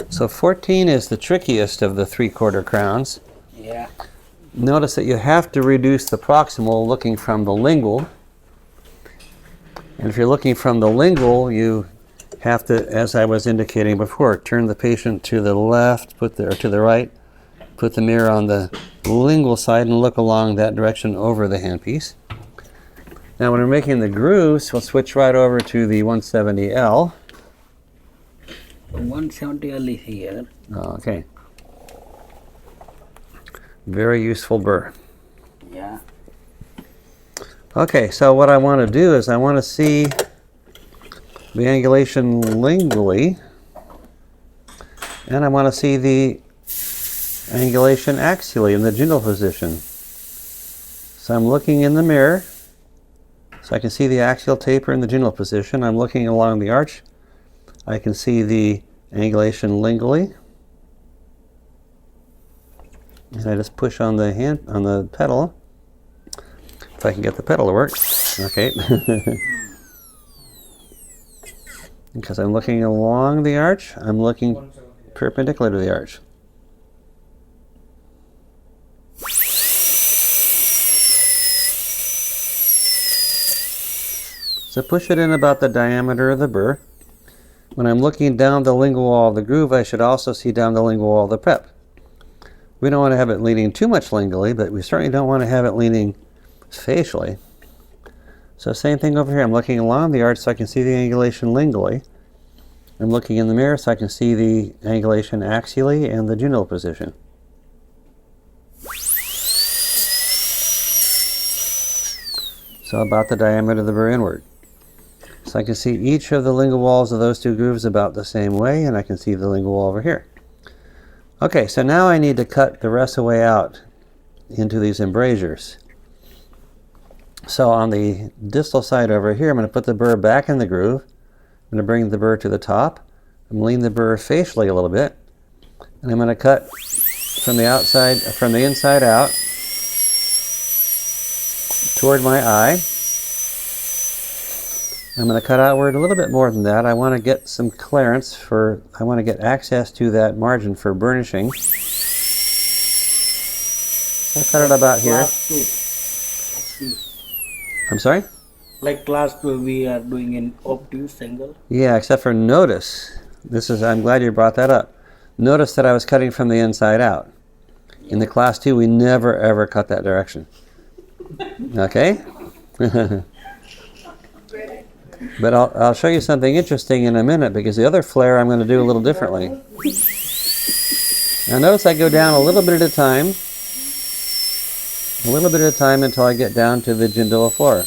So 14 is the trickiest of the 3/4 crowns. Yeah. Notice that you have to reduce the proximal looking from the lingual. And if you're looking from the lingual, you have to, as I was indicating before, turn the patient to the left, or to the right, put the mirror on the lingual side and look along that direction over the handpiece. Now when we're making the grooves, we'll switch right over to the 170L. 170L is here. Okay. Very useful burr. Yeah. Okay, so what I want to do is I want to see the angulation lingually, and I want to see the angulation axially in the gingival position. So I'm looking in the mirror, so I can see the axial taper in the gingival position. I'm looking along the arch. I can see the angulation lingually. And I just push on the pedal. If I can get the pedal to work. Okay. Because I'm looking along the arch, I'm looking perpendicular to the arch. So push it in about the diameter of the burr. When I'm looking down the lingual wall of the groove, I should also see down the lingual wall of the prep. We don't want to have it leaning too much lingually, but we certainly don't want to have it leaning facially. So same thing over here. I'm looking along the arch so I can see the angulation lingually. I'm looking in the mirror so I can see the angulation axially and the gingival position. So about the diameter of the burr inward. So I can see each of the lingual walls of those two grooves about the same way, and I can see the lingual wall over here. Okay, so now I need to cut the rest of the way out into these embrasures. So on the distal side over here, I'm going to put the burr back in the groove. I'm going to bring the burr to the top. I'm going to lean the burr facially a little bit. And I'm going to cut from the outside, from the inside out toward my eye. I'm going to cut outward a little bit more than that. I want to get some clearance I want to get access to that margin for burnishing. I'll cut it about here. I'm sorry? Like class 2 we are doing in obtuse angle. Yeah, except for notice, I'm glad you brought that up. Notice that I was cutting from the inside out. In the class 2, we never ever cut that direction. Okay? But I'll show you something interesting in a minute, because the other flare I'm going to do a little differently. Now notice I go down a little bit at a time. A little bit at a time until I get down to the gingival floor.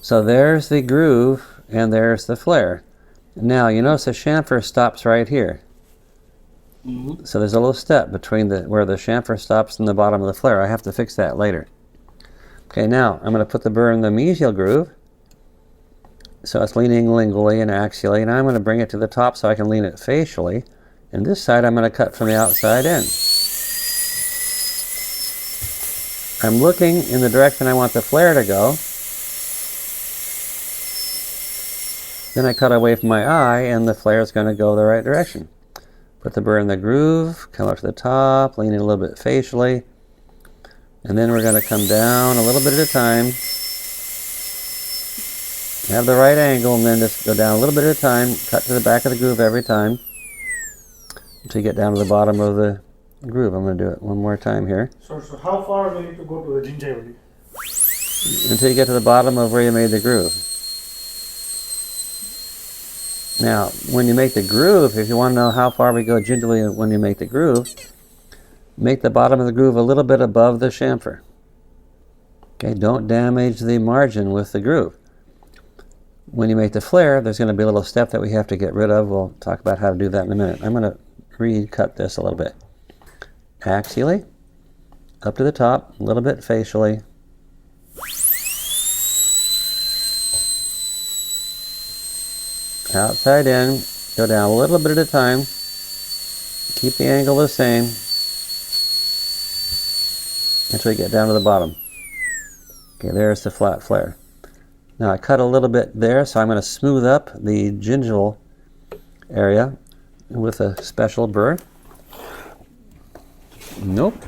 So there's the groove and there's the flare. Now you notice the chamfer stops right here. So there's a little step between where the chamfer stops and the bottom of the flare. I have to fix that later. Okay, now I'm going to put the burr in the mesial groove. So it's leaning lingually and axially. Now I'm going to bring it to the top so I can lean it facially. And this side I'm going to cut from the outside in. I'm looking in the direction I want the flare to go. Then I cut away from my eye and the flare is going to go the right direction. Put the burr in the groove, come up to the top, lean it a little bit facially. And then we're going to come down a little bit at a time. Have the right angle and then just go down a little bit at a time. Cut to the back of the groove every time until you get down to the bottom of the groove. I'm going to do it one more time here. So how far do you need to go to the gingival? Until you get to the bottom of where you made the groove. Now, when you make the groove, if you want to know how far we go gingivally when you make the groove, make the bottom of the groove a little bit above the chamfer. Okay, don't damage the margin with the groove. When you make the flare, there's going to be a little step that we have to get rid of. We'll talk about how to do that in a minute. I'm going to recut this a little bit. Axially, up to the top, a little bit facially. Outside in, go down a little bit at a time. Keep the angle the same until you get down to the bottom. Okay, there's the flat flare. Now I cut a little bit there, so I'm going to smooth up the gingival area with a special burr. Nope.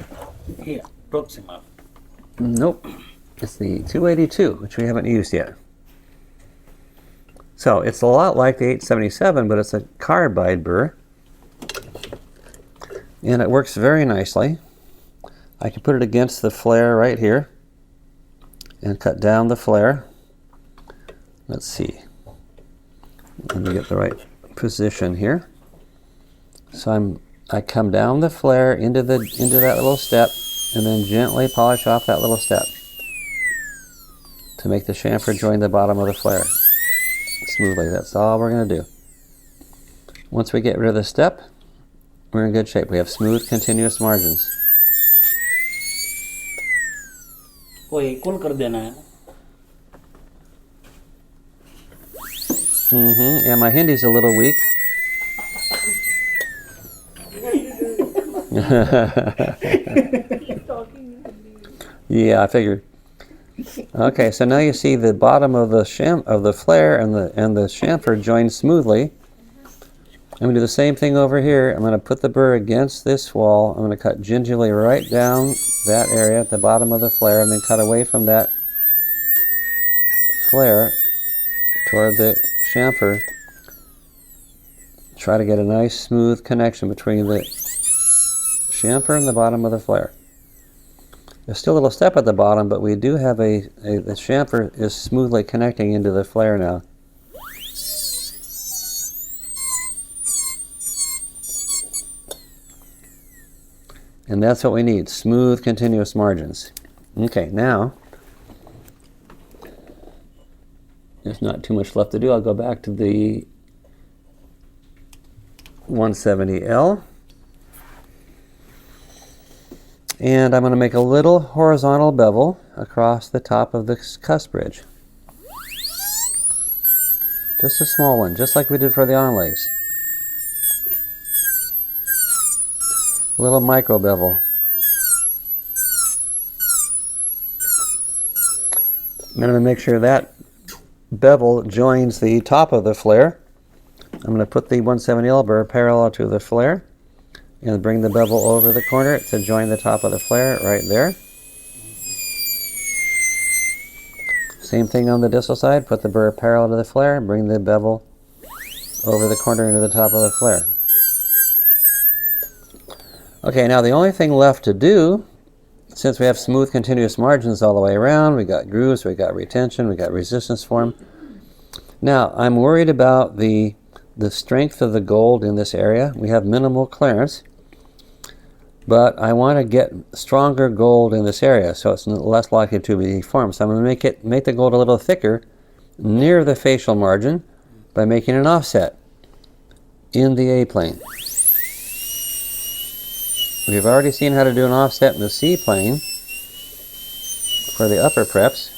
Here, proximal. Nope. It's the 282, which we haven't used yet. So it's a lot like the 877, but it's a carbide burr. And it works very nicely. I can put it against the flare right here and cut down the flare. Let's see. Let me get the right position here. So I come down the flare into that little step and then gently polish off that little step to make the chamfer join the bottom of the flare smoothly. That's all we're going to do. Once we get rid of the step, we're in good shape. We have smooth, continuous margins. वो equal कर देना है. Yeah, my Hindi's a little weak. Yeah, I figured. Okay, so now you see the bottom of the flare and the chamfer join smoothly. I'm going to do the same thing over here. I'm going to put the burr against this wall. I'm going to cut gingerly right down that area at the bottom of the flare and then cut away from that flare toward the chamfer. Try to get a nice smooth connection between the chamfer and the bottom of the flare. There's still a little step at the bottom, but we do have the chamfer is smoothly connecting into the flare now. And that's what we need, smooth, continuous margins. Okay, now, there's not too much left to do. I'll go back to the 170L. And I'm going to make a little horizontal bevel across the top of this cusp bridge. Just a small one, just like we did for the onlays. A little micro bevel. I'm going to make sure that bevel joins the top of the flare. I'm going to put the 170L burr parallel to the flare and bring the bevel over the corner to join the top of the flare right there. Same thing on the distal side. Put the burr parallel to the flare and bring the bevel over the corner into the top of the flare. Okay, now the only thing left to do, since we have smooth continuous margins all the way around, we got grooves, we got retention, we got resistance form. Now, I'm worried about the strength of the gold in this area. We have minimal clearance, but I want to get stronger gold in this area so it's less likely to be deformed. So I'm going to make the gold a little thicker near the facial margin by making an offset in the A-plane. We've already seen how to do an offset in the C-plane for the upper preps.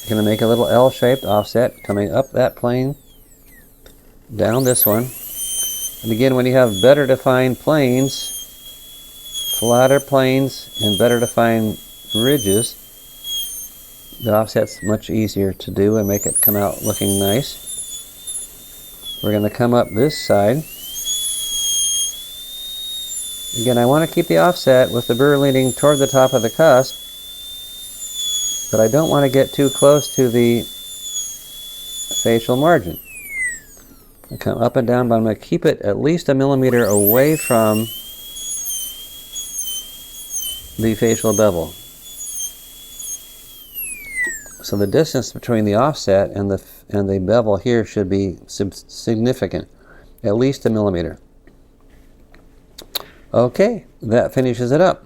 I'm going to make a little L-shaped offset coming up that plane, down this one. And again, when you have better defined planes, flatter planes, and better defined ridges, the offset's much easier to do and make it come out looking nice. We're going to come up this side. Again, I want to keep the offset with the burr leaning toward the top of the cusp, but I don't want to get too close to the facial margin. I come up and down, but I'm going to keep it at least a millimeter away from the facial bevel. So the distance between the offset and the bevel here should be significant, at least a millimeter. Okay, that finishes it up.